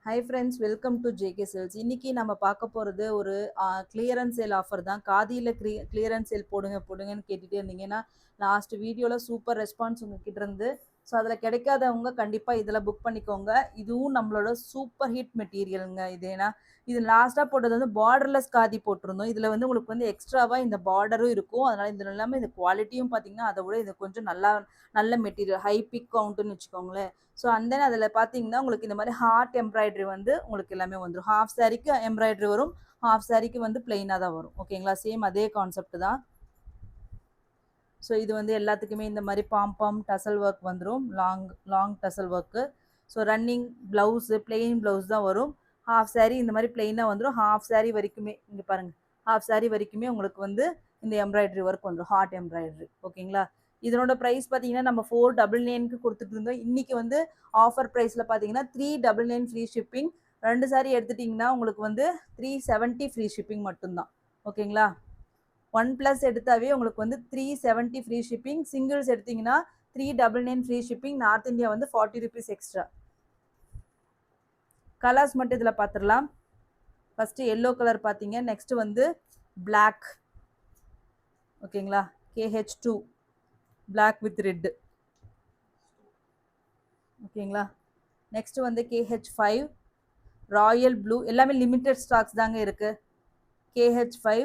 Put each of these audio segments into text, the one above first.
Hi friends, welcome to JK sales. இன்னைக்கு நம்ம பார்க்க போகிறது ஒரு கிளியரன்ஸ் சேல் ஆஃபர் தான். காதியில் கிளியரன்ஸ் சேல் போடுங்கன்னு கேட்டுகிட்டே இருந்தீங்கன்னா லாஸ்ட் வீடியோவில் சூப்பர் ரெஸ்பான்ஸ் உங்ககிட்ட இருந்து. ஸோ அதில் கிடைக்காதவங்க கண்டிப்பாக இதில் புக் பண்ணிக்கோங்க. இதுவும் நம்மளோட சூப்பர் ஹிட் மெட்டீரியலுங்க. இது ஏன்னா இது லாஸ்ட்டாக போட்டது வந்து பார்டர்லெஸ் காதி போட்டிருந்தோம். இதில் வந்து உங்களுக்கு வந்து எக்ஸ்ட்ராவாக இந்த பார்டரும் இருக்கும். அதனால் இதில் இல்லாமல் இந்த குவாலிட்டியும் பார்த்தீங்கன்னா அதை விட இது கொஞ்சம் நல்ல மெட்டீரியல், ஹை பிக் கவுண்ட்டுன்னு வச்சுக்கோங்களேன். ஸோ அண்ட் தென் அதில் பார்த்தீங்கன்னா உங்களுக்கு இந்த மாதிரி ஹார்ட் எம்ப்ராய்டரி வந்து உங்களுக்கு எல்லாமே வந்துடும். ஹாஃப் சாரிக்கு எம்ப்ராய்டரி வரும், ஹாஃப் சாரிக்கு வந்து பிளெயினாக தான் வரும். ஓகேங்களா, சேம் அதே கான்செப்ட் தான். ஸோ இது வந்து எல்லாத்துக்குமே இந்த மாதிரி பாம் டசல் ஒர்க் வந்துடும், long tassel work. So running blouse plain blouse தான் வரும். ஹாஃப் சாரி இந்த மாதிரி பிளெயினாக வந்துடும். ஹாஃப் சாரி வரைக்குமே இங்கே பாருங்கள், ஹாஃப் சாரி வரைக்குமே உங்களுக்கு வந்து இந்த எம்ப்ராய்டரி ஒர்க் வந்துடும், ஹார்ட் எம்ப்ராய்டரி. ஓகேங்களா, இதனோட ப்ரைஸ் பார்த்தீங்கன்னா நம்ம 499க்கு கொடுத்துட்டு இருந்தோம். இன்றைக்கி வந்து ஆஃபர் ப்ரைஸில் பார்த்தீங்கன்னா 399 ஃப்ரீ ஷிப்பிங். 2 சாரி எடுத்துட்டிங்கன்னா உங்களுக்கு வந்து 370 ஃப்ரீ ஷிப்பிங் மட்டும்தான். ஓகேங்களா, 1+ எடுத்தாவே உங்களுக்கு வந்து 370 ஃப்ரீ ஷிப்பிங். சிங்கிள்ஸ் எடுத்திங்கன்னா 399 ஃப்ரீ ஷிப்பிங். நார்த் இந்தியா வந்து 40 ருபீஸ் எக்ஸ்ட்ரா. கலர்ஸ் மட்டும் இதில் பார்த்துடலாம். ஃபஸ்ட்டு எல்லோ கலர் பார்த்தீங்க, நெக்ஸ்ட் வந்து பிளாக். ஓகேங்களா, KH2 பிளாக் வித் ரெட்டு. ஓகேங்களா, நெக்ஸ்ட் வந்து KH5 ராயல் ப்ளூ. எல்லாமே லிமிட்டட் ஸ்டாக்ஸ் தாங்க இருக்குது. KH5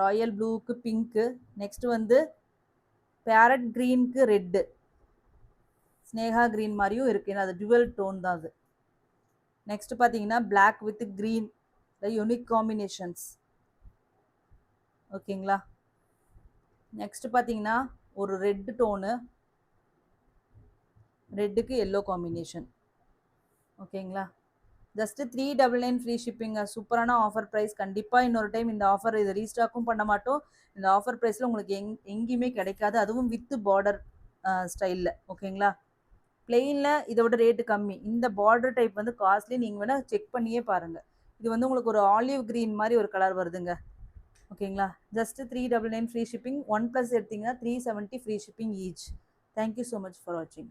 ராயல் ப்ளூவுக்கு பிங்க்கு. நெக்ஸ்ட் வந்து பேரட் க்ரீனுக்கு ரெட்டு, ஸ்னேகா க்ரீன் மாதிரியும் இருக்குது, அது டுவல் டோன் தான் அது. நெக்ஸ்ட் பார்த்தீங்கன்னா black with green, unique combinations. ஓகேங்களா, நெக்ஸ்ட் பார்த்தீங்கன்னா ஒரு ரெட் டோனு, ரெட்டுக்கு எல்லோ காம்பினேஷன். ஓகேங்களா, ஜஸ்ட்டு 399 ஃப்ரீ ஷிப்பிங்க. சூப்பரான ஆஃபர் ப்ரைஸ். கண்டிப்பாக இன்னொரு டைம் இந்த ஆஃபர் இது ரீஸ்டாக்கும் பண்ண மாட்டோம். இந்த ஆஃபர் ப்ரைஸில் உங்களுக்கு எங்கேயுமே கிடைக்காது, அதுவும் வித் பார்டர் ஸ்டைலில். ஓகேங்களா, பிளெயினில் இதை விட ரேட்டு கம்மி. இந்த பார்டர் டைப் வந்து காஸ்ட்லி, நீங்கள் வேணால் செக் பண்ணியே பாருங்கள். இது வந்து உங்களுக்கு ஒரு ஆலிவ் க்ரீன் மாதிரி ஒரு கலர் வருதுங்க. ஓகேங்களா, ஜஸ்ட்டு 399 ஃப்ரீ ஷிப்பிங். 1+ எடுத்திங்கன்னா 370 free shipping each. Thank you so much for வாட்சிங்.